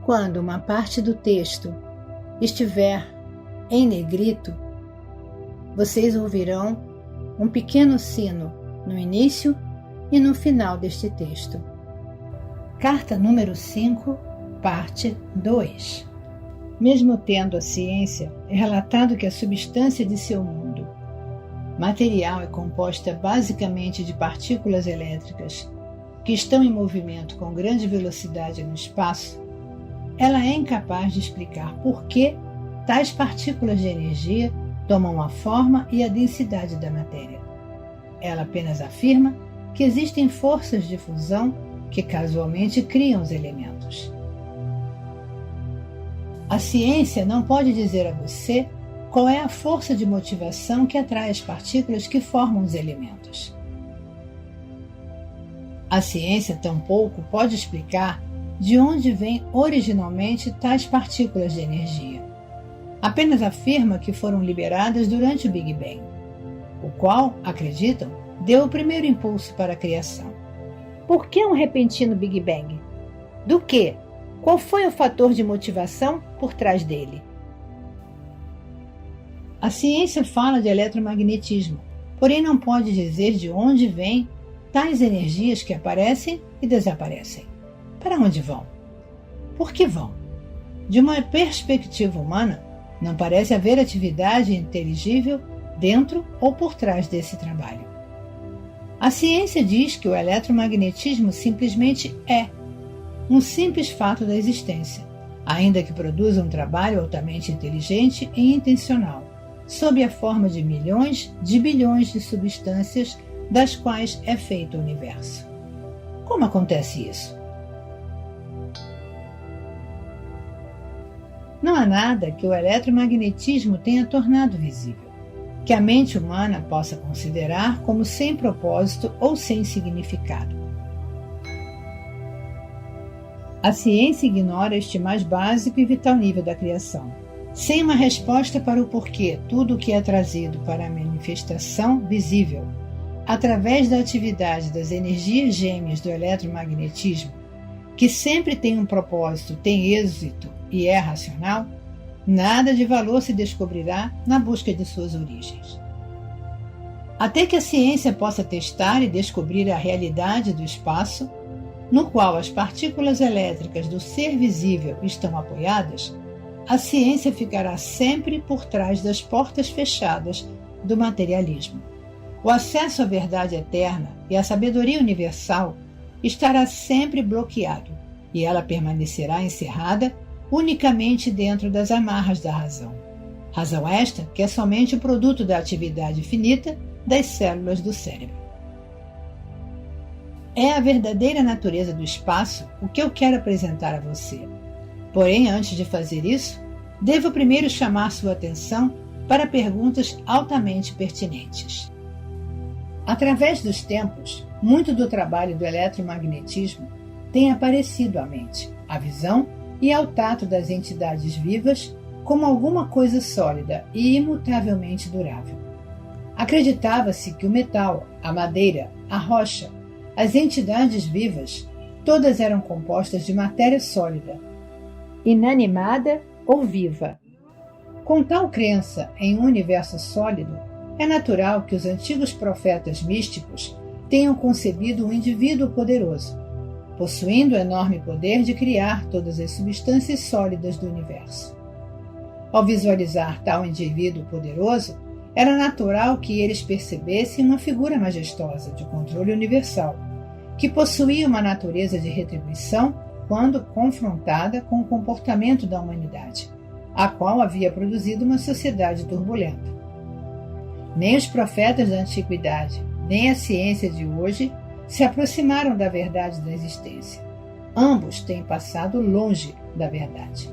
Quando uma parte do texto estiver em negrito, vocês ouvirão um pequeno sino no início e no final deste texto. Carta número 5, parte 2. Mesmo tendo a ciência, é relatado que a substância de seu mundo material é composta basicamente de partículas elétricas que estão em movimento com grande velocidade no espaço. Ela é incapaz de explicar por que tais partículas de energia tomam a forma e a densidade da matéria. Ela apenas afirma que existem forças de fusão que casualmente criam os elementos. A ciência não pode dizer a você qual é a força de motivação que atrai as partículas que formam os elementos. A ciência tampouco pode explicar de onde vêm originalmente tais partículas de energia. Apenas afirma que foram liberadas durante o Big Bang, o qual, acreditam, deu o primeiro impulso para a criação. Por que um repentino Big Bang? Do que? Qual foi o fator de motivação por trás dele? A ciência fala de eletromagnetismo, porém não pode dizer de onde vêm tais energias que aparecem e desaparecem. Para onde vão? Por que vão? De uma perspectiva humana, não parece haver atividade inteligível dentro ou por trás desse trabalho. A ciência diz que o eletromagnetismo simplesmente é um simples fato da existência, ainda que produza um trabalho altamente inteligente e intencional, sob a forma de milhões de bilhões de substâncias das quais é feito o universo. Como acontece isso? Não há nada que o eletromagnetismo tenha tornado visível, que a mente humana possa considerar como sem propósito ou sem significado. A ciência ignora este mais básico e vital nível da criação. Sem uma resposta para o porquê, tudo o que é trazido para a manifestação visível, através da atividade das energias gêmeas do eletromagnetismo, que sempre tem um propósito, tem êxito e é racional, nada de valor se descobrirá na busca de suas origens. Até que a ciência possa testar e descobrir a realidade do espaço, no qual as partículas elétricas do ser visível estão apoiadas, a ciência ficará sempre por trás das portas fechadas do materialismo. O acesso à verdade eterna e à sabedoria universal estará sempre bloqueado, e ela permanecerá encerrada unicamente dentro das amarras da razão. Razão esta que é somente o produto da atividade finita das células do cérebro. É a verdadeira natureza do espaço o que eu quero apresentar a você. Porém, antes de fazer isso, devo primeiro chamar sua atenção para perguntas altamente pertinentes. Através dos tempos, muito do trabalho do eletromagnetismo tem aparecido à mente, à visão e ao tato das entidades vivas como alguma coisa sólida e imutavelmente durável. Acreditava-se que o metal, a madeira, a rocha, as entidades vivas, todas eram compostas de matéria sólida, inanimada ou viva. Com tal crença em um universo sólido, é natural que os antigos profetas místicos tenham concebido um indivíduo poderoso, possuindo o enorme poder de criar todas as substâncias sólidas do universo. Ao visualizar tal indivíduo poderoso, era natural que eles percebessem uma figura majestosa de controle universal, que possuía uma natureza de retribuição quando confrontada com o comportamento da humanidade, a qual havia produzido uma sociedade turbulenta. Nem os profetas da antiguidade, nem a ciência de hoje se aproximaram da verdade da existência. Ambos têm passado longe da verdade.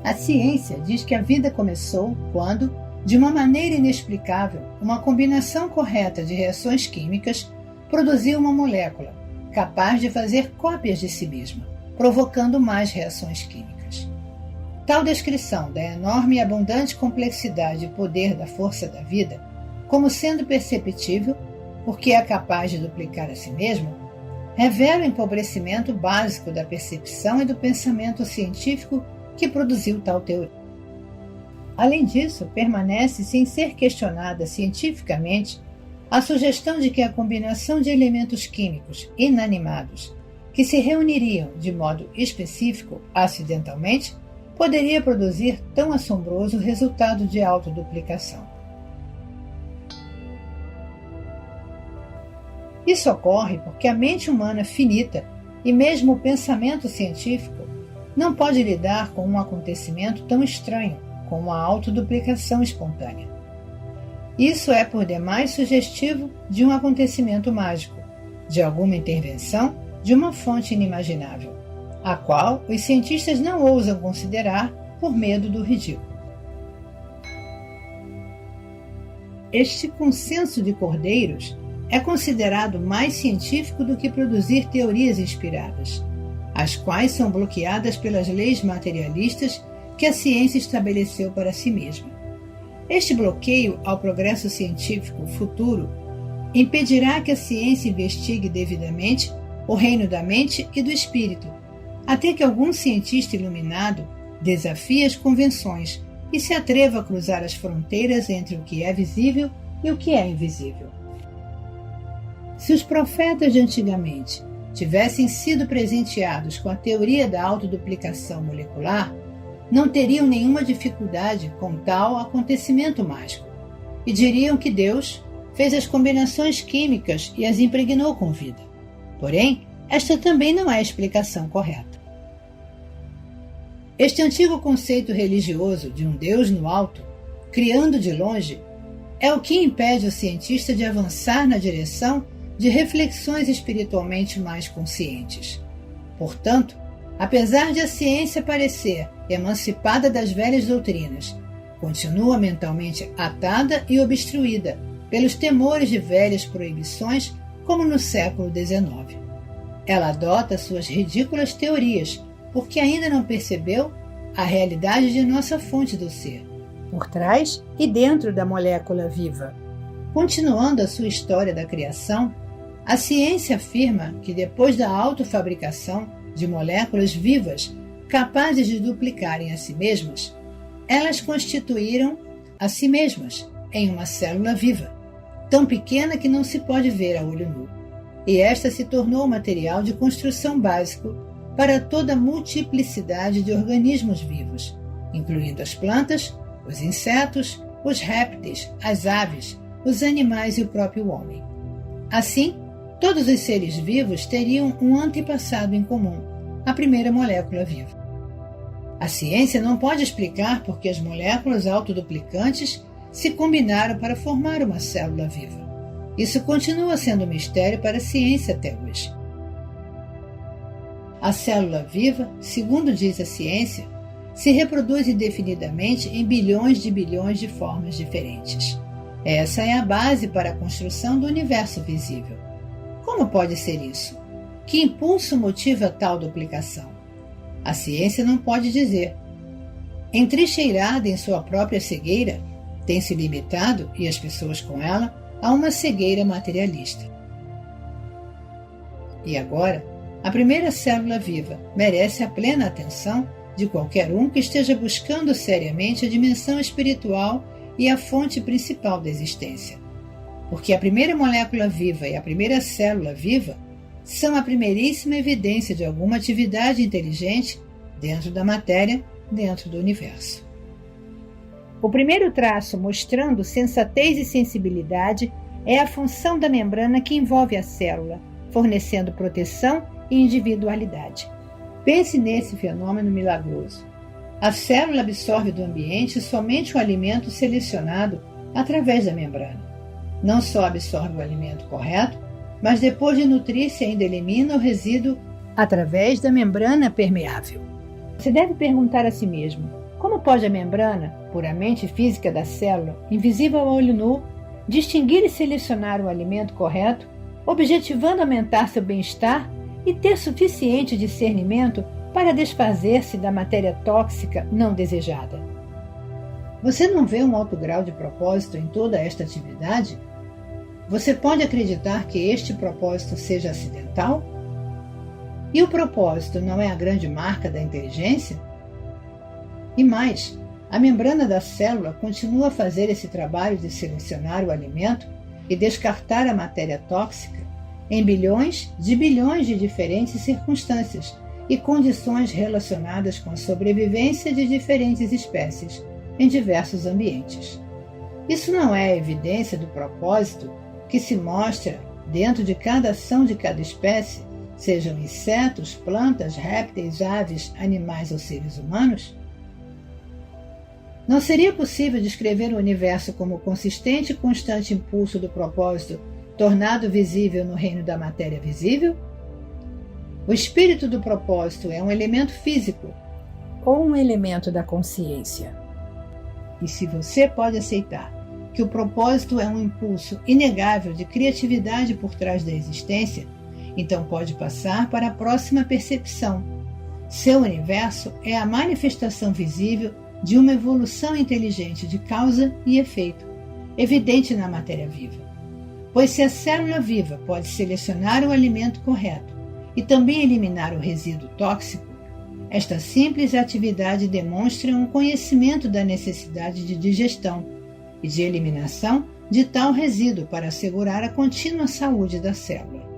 A ciência diz que a vida começou quando, de uma maneira inexplicável, uma combinação correta de reações químicas produziu uma molécula capaz de fazer cópias de si mesma, provocando mais reações químicas. Tal descrição da enorme e abundante complexidade e poder da força da vida, como sendo perceptível, porque é capaz de duplicar a si mesma, revela o empobrecimento básico da percepção e do pensamento científico que produziu tal teoria. Além disso, permanece sem ser questionada cientificamente a sugestão de que a combinação de elementos químicos inanimados que se reuniriam de modo específico, acidentalmente, poderia produzir tão assombroso resultado de autoduplicação. Isso ocorre porque a mente humana finita e mesmo o pensamento científico não pode lidar com um acontecimento tão estranho como a autoduplicação espontânea. Isso é por demais sugestivo de um acontecimento mágico, de alguma intervenção de uma fonte inimaginável, a qual os cientistas não ousam considerar por medo do ridículo. Este consenso de cordeiros é considerado mais científico do que produzir teorias inspiradas, as quais são bloqueadas pelas leis materialistas que a ciência estabeleceu para si mesma. Este bloqueio ao progresso científico futuro impedirá que a ciência investigue devidamente o reino da mente e do espírito, até que algum cientista iluminado desafie as convenções e se atreva a cruzar as fronteiras entre o que é visível e o que é invisível. Se os profetas de antigamente tivessem sido presenteados com a teoria da autoduplicação molecular, não teriam nenhuma dificuldade com tal acontecimento mágico, e diriam que Deus fez as combinações químicas e as impregnou com vida. Porém, esta também não é a explicação correta. Este antigo conceito religioso de um Deus no alto, criando de longe, é o que impede o cientista de avançar na direção de reflexões espiritualmente mais conscientes. Portanto, apesar de a ciência parecer emancipada das velhas doutrinas, continua mentalmente atada e obstruída pelos temores de velhas proibições, como no século XIX. Ela adota suas ridículas teorias, porque ainda não percebeu a realidade de nossa fonte do ser, por trás e dentro da molécula viva. Continuando a sua história da criação, a ciência afirma que depois da autofabricação de moléculas vivas capazes de duplicarem a si mesmas, elas constituíram a si mesmas em uma célula viva, tão pequena que não se pode ver a olho nu, e esta se tornou o material de construção básico para toda a multiplicidade de organismos vivos, incluindo as plantas, os insetos, os répteis, as aves, os animais e o próprio homem. Assim, todos os seres vivos teriam um antepassado em comum, a primeira molécula viva. A ciência não pode explicar por que as moléculas autoduplicantes se combinaram para formar uma célula viva. Isso continua sendo um mistério para a ciência até hoje. A célula viva, segundo diz a ciência, se reproduz indefinidamente em bilhões de formas diferentes. Essa é a base para a construção do universo visível. Como pode ser isso? Que impulso motiva tal duplicação? A ciência não pode dizer. Entrincheirada em sua própria cegueira, tem se limitado, e as pessoas com ela, a uma cegueira materialista. E agora, a primeira célula viva merece a plena atenção de qualquer um que esteja buscando seriamente a dimensão espiritual e a fonte principal da existência. Porque a primeira molécula viva e a primeira célula viva são a primeiríssima evidência de alguma atividade inteligente dentro da matéria, dentro do universo. O primeiro traço mostrando sensatez e sensibilidade é a função da membrana que envolve a célula, fornecendo proteção e individualidade. Pense nesse fenômeno milagroso. A célula absorve do ambiente somente o alimento selecionado através da membrana. Não só absorve o alimento correto, mas depois de nutrir-se ainda elimina o resíduo através da membrana permeável. Você deve perguntar a si mesmo: como pode a membrana, puramente física da célula, invisível ao olho nu, distinguir e selecionar o alimento correto, objetivando aumentar seu bem-estar e ter suficiente discernimento para desfazer-se da matéria tóxica não desejada? Você não vê um alto grau de propósito em toda esta atividade? Você pode acreditar que este propósito seja acidental? E o propósito não é a grande marca da inteligência? E mais, a membrana da célula continua a fazer esse trabalho de selecionar o alimento e descartar a matéria tóxica em bilhões de diferentes circunstâncias e condições relacionadas com a sobrevivência de diferentes espécies em diversos ambientes. Isso não é a evidência do propósito que se mostra dentro de cada ação de cada espécie, sejam insetos, plantas, répteis, aves, animais ou seres humanos? Não seria possível descrever o universo como o consistente e constante impulso do propósito tornado visível no reino da matéria visível? O espírito do propósito é um elemento físico ou um elemento da consciência? E se você pode aceitar que o propósito é um impulso inegável de criatividade por trás da existência, então pode passar para a próxima percepção. Seu universo é a manifestação visível de uma evolução inteligente de causa e efeito, evidente na matéria viva. Pois se a célula viva pode selecionar o alimento correto e também eliminar o resíduo tóxico, esta simples atividade demonstra um conhecimento da necessidade de digestão e de eliminação de tal resíduo para assegurar a contínua saúde da célula.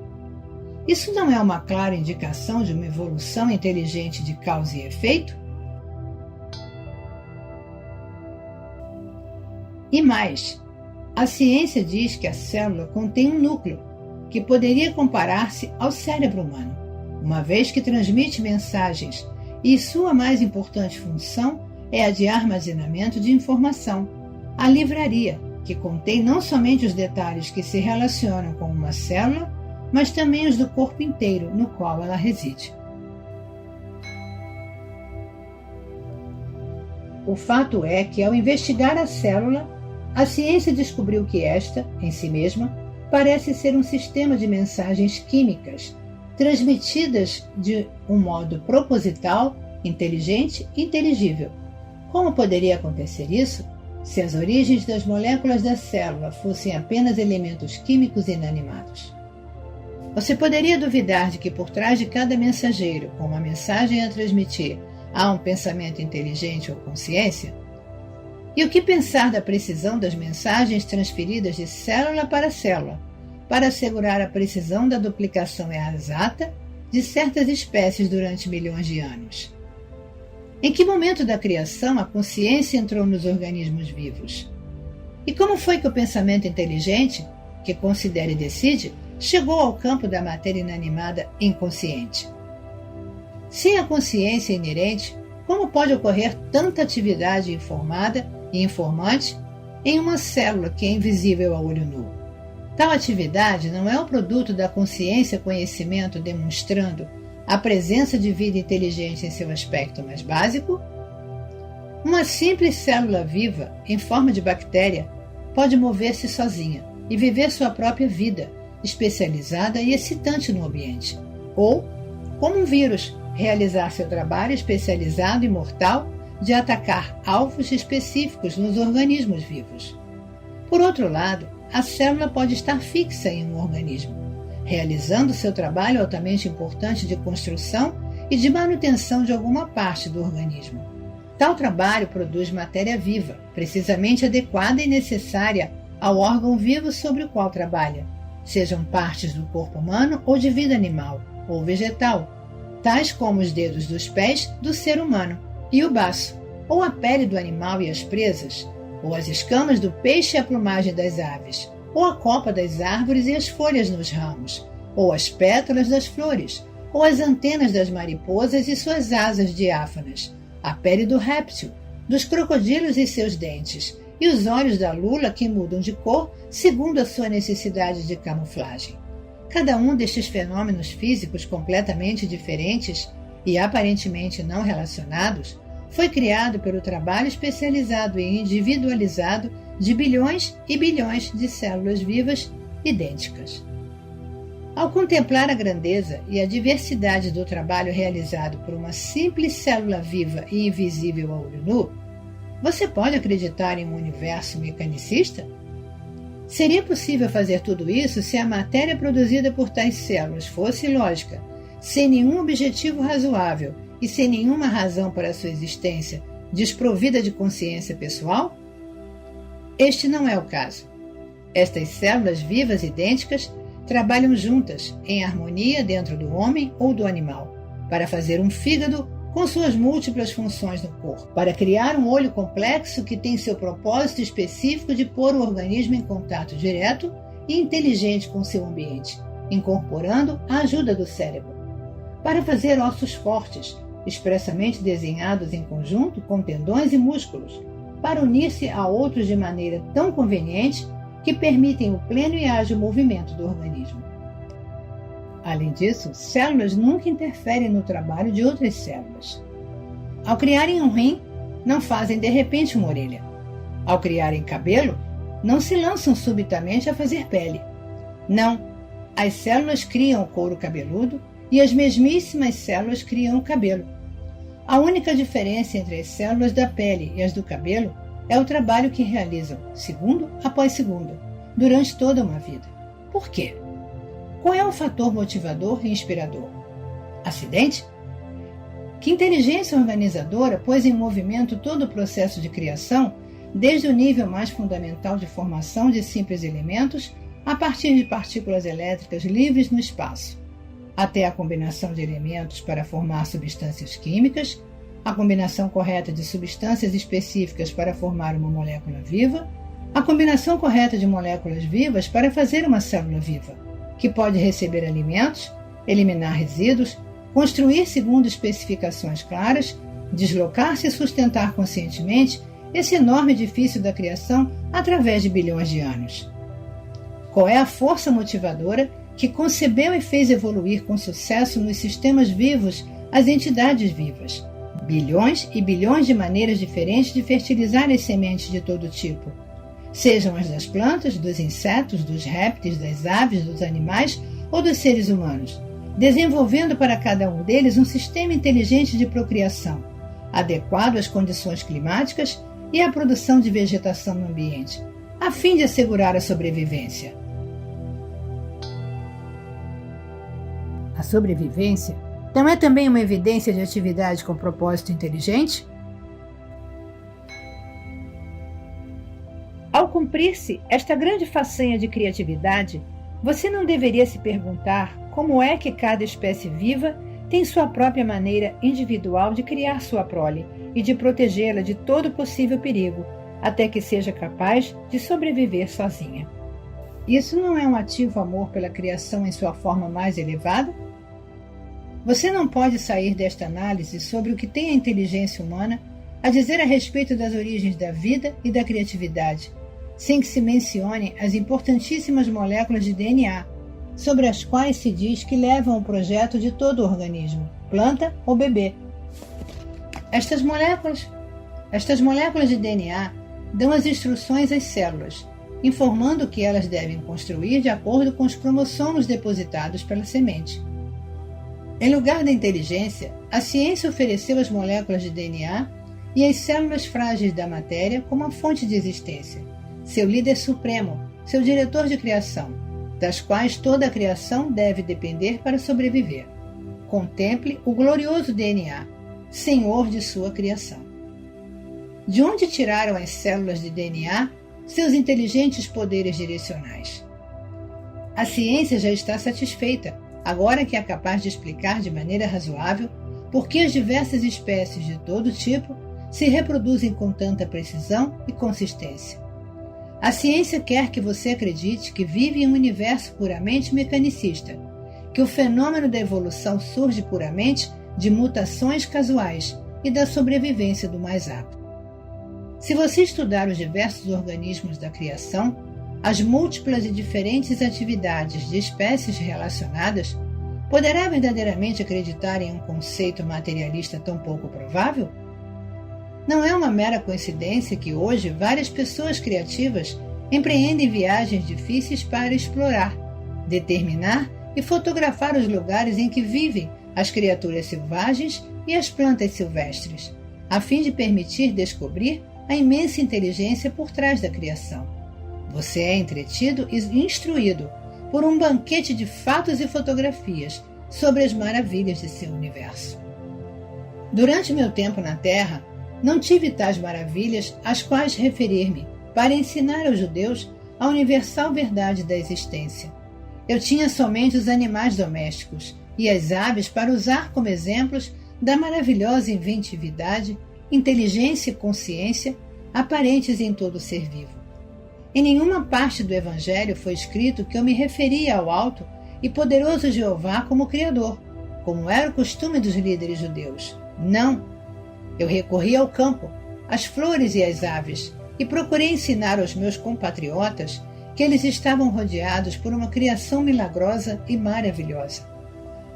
Isso não é uma clara indicação de uma evolução inteligente de causa e efeito? E mais, a ciência diz que a célula contém um núcleo que poderia comparar-se ao cérebro humano, uma vez que transmite mensagens e sua mais importante função é a de armazenamento de informação. A livraria, que contém não somente os detalhes que se relacionam com uma célula, mas também os do corpo inteiro no qual ela reside. O fato é que, ao investigar a célula, a ciência descobriu que esta, em si mesma, parece ser um sistema de mensagens químicas, transmitidas de um modo proposital, inteligente e inteligível. Como poderia acontecer isso se as origens das moléculas da célula fossem apenas elementos químicos inanimados? Você poderia duvidar de que por trás de cada mensageiro, com uma mensagem a transmitir, há um pensamento inteligente ou consciência? E o que pensar da precisão das mensagens transferidas de célula para célula, para assegurar a precisão da duplicação exata de certas espécies durante milhões de anos? Em que momento da criação a consciência entrou nos organismos vivos? E como foi que o pensamento inteligente, que considera e decide, chegou ao campo da matéria inanimada inconsciente? Sem a consciência inerente, como pode ocorrer tanta atividade informada e informante em uma célula que é invisível ao olho nu? Tal atividade não é o produto da consciência-conhecimento demonstrando a presença de vida inteligente em seu aspecto mais básico? Uma simples célula viva, em forma de bactéria, pode mover-se sozinha e viver sua própria vida, especializada e excitante no ambiente. Ou, como um vírus, realizar seu trabalho especializado e mortal de atacar alvos específicos nos organismos vivos. Por outro lado, a célula pode estar fixa em um organismo, realizando seu trabalho altamente importante de construção e de manutenção de alguma parte do organismo. Tal trabalho produz matéria viva, precisamente adequada e necessária ao órgão vivo sobre o qual trabalha, sejam partes do corpo humano ou de vida animal ou vegetal, tais como os dedos dos pés do ser humano e o baço, ou a pele do animal e as presas, ou as escamas do peixe e a plumagem das aves, ou a copa das árvores e as folhas nos ramos, ou as pétalas das flores, ou as antenas das mariposas e suas asas diáfanas, a pele do réptil, dos crocodilos e seus dentes, e os olhos da lula que mudam de cor segundo a sua necessidade de camuflagem. Cada um destes fenômenos físicos completamente diferentes e aparentemente não relacionados foi criado pelo trabalho especializado e individualizado de bilhões e bilhões de células vivas idênticas. Ao contemplar a grandeza e a diversidade do trabalho realizado por uma simples célula viva e invisível a olho nu, você pode acreditar em um universo mecanicista? Seria possível fazer tudo isso se a matéria produzida por tais células fosse lógica, sem nenhum objetivo razoável e sem nenhuma razão para sua existência, desprovida de consciência pessoal? Este não é o caso. Estas células vivas idênticas trabalham juntas, em harmonia dentro do homem ou do animal, para fazer um fígado com suas múltiplas funções no corpo, para criar um olho complexo que tem seu propósito específico de pôr o organismo em contato direto e inteligente com seu ambiente, incorporando a ajuda do cérebro, para fazer ossos fortes, expressamente desenhados em conjunto com tendões e músculos, para unir-se a outros de maneira tão conveniente que permitem o pleno e ágil movimento do organismo. Além disso, células nunca interferem no trabalho de outras células. Ao criarem um rim, não fazem de repente uma orelha. Ao criarem cabelo, não se lançam subitamente a fazer pele. Não, as células criam o couro cabeludo e as mesmíssimas células criam o cabelo. A única diferença entre as células da pele e as do cabelo é o trabalho que realizam, segundo após segundo, durante toda uma vida. Por quê? Qual é o fator motivador e inspirador? Acidente? Que inteligência organizadora pôs em movimento todo o processo de criação, desde o nível mais fundamental de formação de simples elementos, a partir de partículas elétricas livres no espaço, até a combinação de elementos para formar substâncias químicas, a combinação correta de substâncias específicas para formar uma molécula viva, a combinação correta de moléculas vivas para fazer uma célula viva, que pode receber alimentos, eliminar resíduos, construir segundo especificações claras, deslocar-se e sustentar conscientemente esse enorme edifício da criação através de bilhões de anos. Qual é a força motivadora que concebeu e fez evoluir com sucesso nos sistemas vivos as entidades vivas? Bilhões e bilhões de maneiras diferentes de fertilizar as sementes de todo tipo, sejam as das plantas, dos insetos, dos répteis, das aves, dos animais ou dos seres humanos, desenvolvendo para cada um deles um sistema inteligente de procriação, adequado às condições climáticas e à produção de vegetação no ambiente, a fim de assegurar a sobrevivência. A sobrevivência não é também uma evidência de atividade com propósito inteligente? Ao cumprir-se esta grande façanha de criatividade, você não deveria se perguntar como é que cada espécie viva tem sua própria maneira individual de criar sua prole e de protegê-la de todo possível perigo, até que seja capaz de sobreviver sozinha. Isso não é um ativo amor pela criação em sua forma mais elevada? Você não pode sair desta análise sobre o que tem a inteligência humana a dizer a respeito das origens da vida e da criatividade, sem que se mencione as importantíssimas moléculas de DNA, sobre as quais se diz que levam o projeto de todo o organismo, planta ou bebê. Estas moléculas de DNA dão as instruções às células, informando o que elas devem construir de acordo com os cromossomos depositados pela semente. Em lugar da inteligência, a ciência ofereceu as moléculas de DNA e as células frágeis da matéria como a fonte de existência, seu líder supremo, seu diretor de criação, das quais toda a criação deve depender para sobreviver. Contemple o glorioso DNA, senhor de sua criação. De onde tiraram as células de DNA seus inteligentes poderes direcionais? A ciência já está satisfeita, agora que é capaz de explicar de maneira razoável por que as diversas espécies de todo tipo se reproduzem com tanta precisão e consistência. A ciência quer que você acredite que vive em um universo puramente mecanicista, que o fenômeno da evolução surge puramente de mutações casuais e da sobrevivência do mais apto. Se você estudar os diversos organismos da criação, as múltiplas e diferentes atividades de espécies relacionadas, poderá verdadeiramente acreditar em um conceito materialista tão pouco provável? Não é uma mera coincidência que hoje várias pessoas criativas empreendem viagens difíceis para explorar, determinar e fotografar os lugares em que vivem as criaturas selvagens e as plantas silvestres, a fim de permitir descobrir a imensa inteligência por trás da criação. Você é entretido e instruído por um banquete de fatos e fotografias sobre as maravilhas de seu universo. Durante meu tempo na Terra, não tive tais maravilhas às quais referir-me para ensinar aos judeus a universal verdade da existência. Eu tinha somente os animais domésticos e as aves para usar como exemplos da maravilhosa inventividade, inteligência e consciência aparentes em todo ser vivo. Em nenhuma parte do Evangelho foi escrito que eu me referia ao alto e poderoso Jeová como Criador, como era o costume dos líderes judeus. Não! Eu recorri ao campo, às flores e às aves, e procurei ensinar aos meus compatriotas que eles estavam rodeados por uma criação milagrosa e maravilhosa.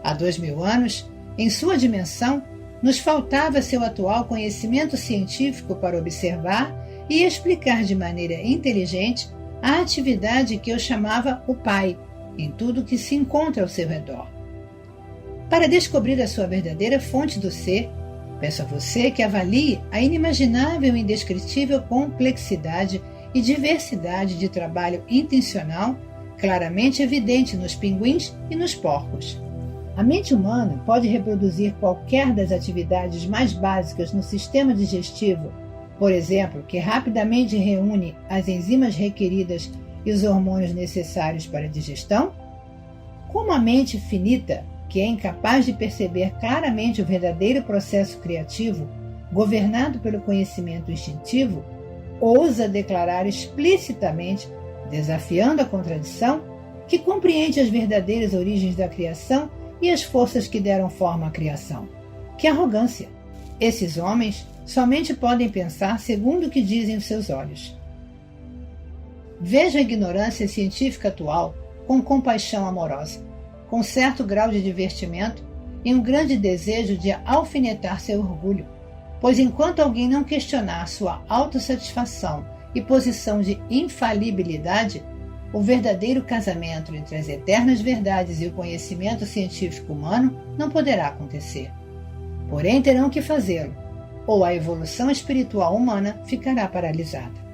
Há 2000 anos, em sua dimensão, nos faltava seu atual conhecimento científico para observar e explicar de maneira inteligente a atividade que eu chamava o Pai, em tudo que se encontra ao seu redor. Para descobrir a sua verdadeira fonte do ser, peço a você que avalie a inimaginável e indescritível complexidade e diversidade de trabalho intencional, claramente evidente nos pinguins e nos porcos. A mente humana pode reproduzir qualquer das atividades mais básicas no sistema digestivo, por exemplo, que rapidamente reúne as enzimas requeridas e os hormônios necessários para a digestão? Como a mente finita, que é incapaz de perceber claramente o verdadeiro processo criativo, governado pelo conhecimento instintivo, ousa declarar explicitamente, desafiando a contradição, que compreende as verdadeiras origens da criação e as forças que deram forma à criação? Que arrogância! Esses homens somente podem pensar segundo o que dizem os seus olhos. Veja a ignorância científica atual com compaixão amorosa, com certo grau de divertimento e um grande desejo de alfinetar seu orgulho, pois enquanto alguém não questionar sua autossatisfação e posição de infalibilidade, o verdadeiro casamento entre as eternas verdades e o conhecimento científico humano não poderá acontecer. Porém, terão que fazê-lo, ou a evolução espiritual humana ficará paralisada.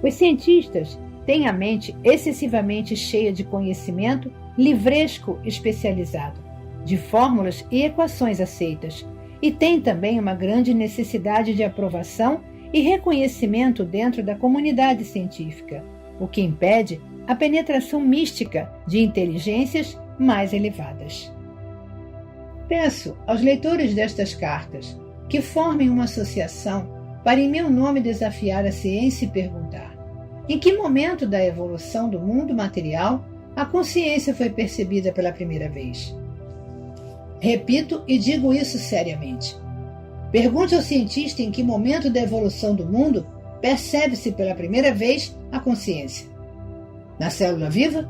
Os cientistas têm a mente excessivamente cheia de conhecimento livresco especializado, de fórmulas e equações aceitas, e têm também uma grande necessidade de aprovação e reconhecimento dentro da comunidade científica, o que impede a penetração mística de inteligências mais elevadas. Peço aos leitores destas cartas que formem uma associação para em meu nome desafiar a ciência e perguntar: em que momento da evolução do mundo material a consciência foi percebida pela primeira vez? Repito e digo isso seriamente. Pergunte ao cientista em que momento da evolução do mundo percebe-se pela primeira vez a consciência. Na célula viva?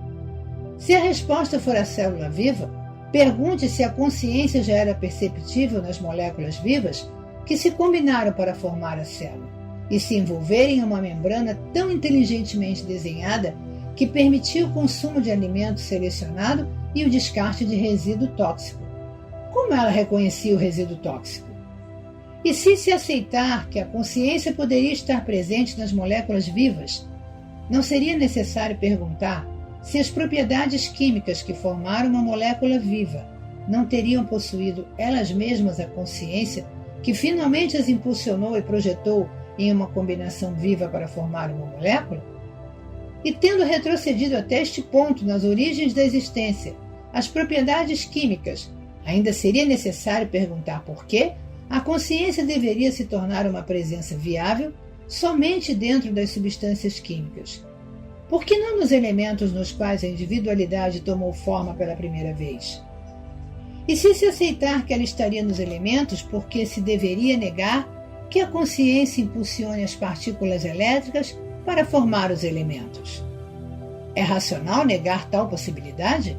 Se a resposta for a célula viva, pergunte se a consciência já era perceptível nas moléculas vivas que se combinaram para formar a célula e se envolverem em uma membrana tão inteligentemente desenhada que permitia o consumo de alimento selecionado e o descarte de resíduo tóxico. Como ela reconhecia o resíduo tóxico? E se aceitar que a consciência poderia estar presente nas moléculas vivas, não seria necessário perguntar se as propriedades químicas que formaram uma molécula viva não teriam possuído elas mesmas a consciência que finalmente as impulsionou e projetou em uma combinação viva para formar uma molécula? E tendo retrocedido até este ponto nas origens da existência, as propriedades químicas, ainda seria necessário perguntar por que a consciência deveria se tornar uma presença viável somente dentro das substâncias químicas. Por que não nos elementos nos quais a individualidade tomou forma pela primeira vez? E se aceitar que ela estaria nos elementos, por que se deveria negar que a consciência impulsione as partículas elétricas para formar os elementos? É racional negar tal possibilidade?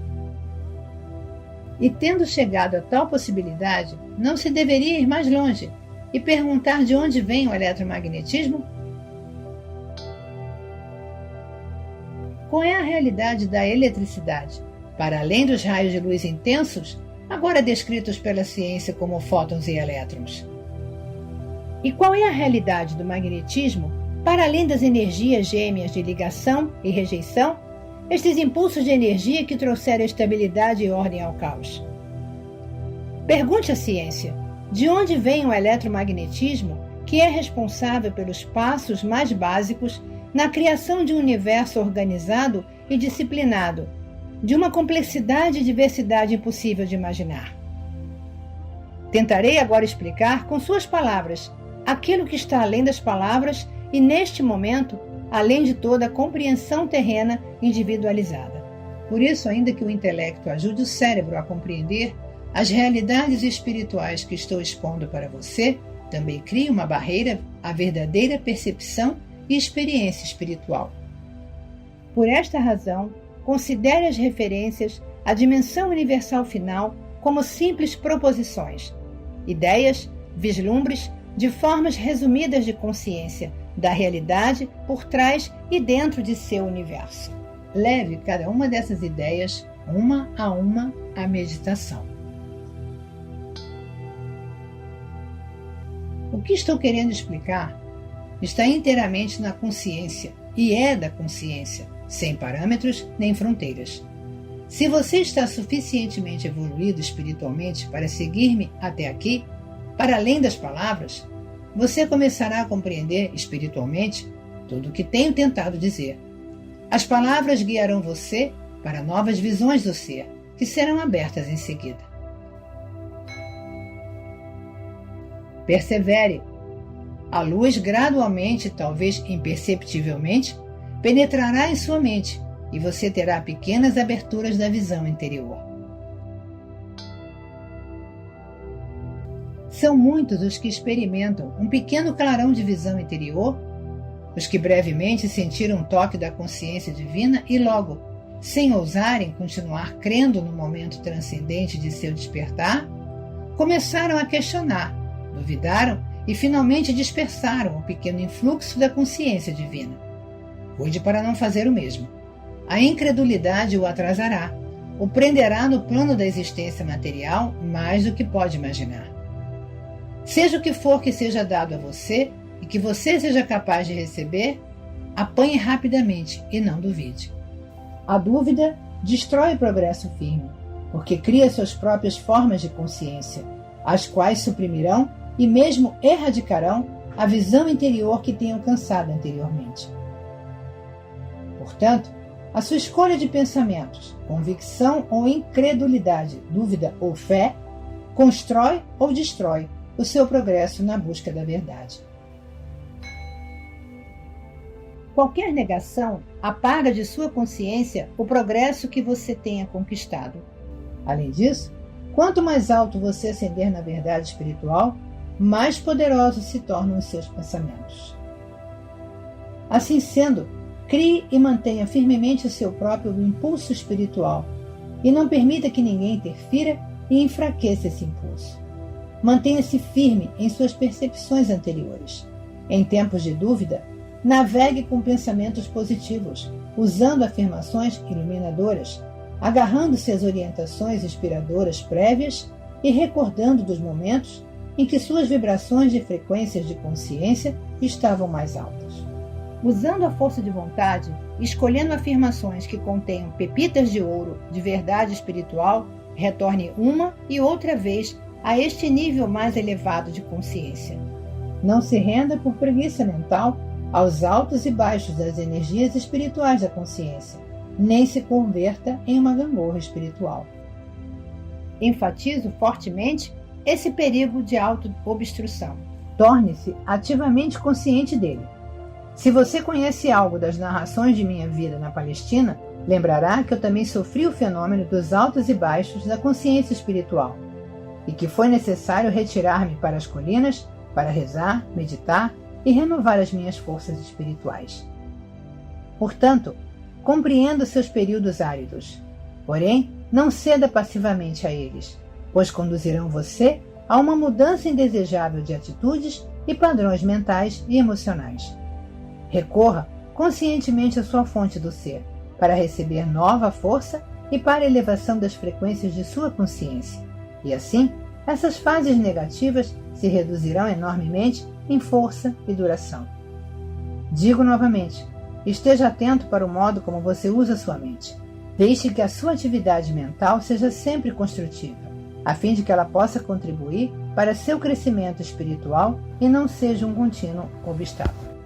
E tendo chegado a tal possibilidade, não se deveria ir mais longe e perguntar de onde vem o eletromagnetismo? Qual é a realidade da eletricidade, para além dos raios de luz intensos, agora descritos pela ciência como fótons e elétrons? E qual é a realidade do magnetismo, para além das energias gêmeas de ligação e rejeição, estes impulsos de energia que trouxeram estabilidade e ordem ao caos. Pergunte à ciência, de onde vem o eletromagnetismo que é responsável pelos passos mais básicos na criação de um universo organizado e disciplinado, de uma complexidade e diversidade impossível de imaginar. Tentarei agora explicar com suas palavras aquilo que está além das palavras e, neste momento, além de toda a compreensão terrena individualizada. Por isso, ainda que o intelecto ajude o cérebro a compreender as realidades espirituais que estou expondo para você, também cria uma barreira à verdadeira percepção e experiência espiritual. Por esta razão, considere as referências à dimensão universal final como simples proposições, ideias, vislumbres de formas resumidas de consciência da realidade por trás e dentro de seu universo. Leve cada uma dessas ideias, uma à meditação. O que estou querendo explicar está inteiramente na consciência e é da consciência, sem parâmetros nem fronteiras. Se você está suficientemente evoluído espiritualmente para seguir-me até aqui, para além das palavras, você começará a compreender espiritualmente tudo o que tenho tentado dizer. As palavras guiarão você para novas visões do ser, que serão abertas em seguida. Persevere. A luz gradualmente, talvez imperceptivelmente, penetrará em sua mente e você terá pequenas aberturas da visão interior. São muitos os que experimentam um pequeno clarão de visão interior, os que brevemente sentiram um toque da consciência divina e logo, sem ousarem continuar crendo no momento transcendente de seu despertar, começaram a questionar, duvidaram e finalmente dispersaram o pequeno influxo da consciência divina. Cuide para não fazer o mesmo. A incredulidade o atrasará, o prenderá no plano da existência material mais do que pode imaginar. Seja o que for que seja dado a você e que você seja capaz de receber, apanhe rapidamente e não duvide. A dúvida destrói o progresso firme, porque cria suas próprias formas de consciência, as quais suprimirão e mesmo erradicarão a visão interior que tem alcançado anteriormente. Portanto, a sua escolha de pensamentos, convicção ou incredulidade, dúvida ou fé, constrói ou destrói o seu progresso na busca da verdade. Qualquer negação apaga de sua consciência o progresso que você tenha conquistado. Além disso, quanto mais alto você ascender na verdade espiritual, mais poderosos se tornam os seus pensamentos. Assim sendo, crie e mantenha firmemente o seu próprio impulso espiritual e não permita que ninguém interfira e enfraqueça esse impulso. Mantenha-se firme em suas percepções anteriores. Em tempos de dúvida, navegue com pensamentos positivos, usando afirmações iluminadoras, agarrando-se às orientações inspiradoras prévias e recordando dos momentos em que suas vibrações de frequências de consciência estavam mais altas. Usando a força de vontade, escolhendo afirmações que contenham pepitas de ouro de verdade espiritual, retorne uma e outra vez a este nível mais elevado de consciência. Não se renda por preguiça mental aos altos e baixos das energias espirituais da consciência, nem se converta em uma gangorra espiritual. Enfatizo fortemente esse perigo de auto-obstrução. Torne-se ativamente consciente dele. Se você conhece algo das narrações de minha vida na Palestina, lembrará que eu também sofri o fenômeno dos altos e baixos da consciência espiritual, e que foi necessário retirar-me para as colinas para rezar, meditar e renovar as minhas forças espirituais. Portanto, compreenda seus períodos áridos, porém, não ceda passivamente a eles, pois conduzirão você a uma mudança indesejável de atitudes e padrões mentais e emocionais. Recorra conscientemente à sua fonte do ser, para receber nova força e para a elevação das frequências de sua consciência. E assim, essas fases negativas se reduzirão enormemente em força e duração. Digo novamente, Esteja atento para o modo como você usa sua mente. Deixe que a sua atividade mental seja sempre construtiva, a fim de que ela possa contribuir para seu crescimento espiritual e não seja um contínuo obstáculo.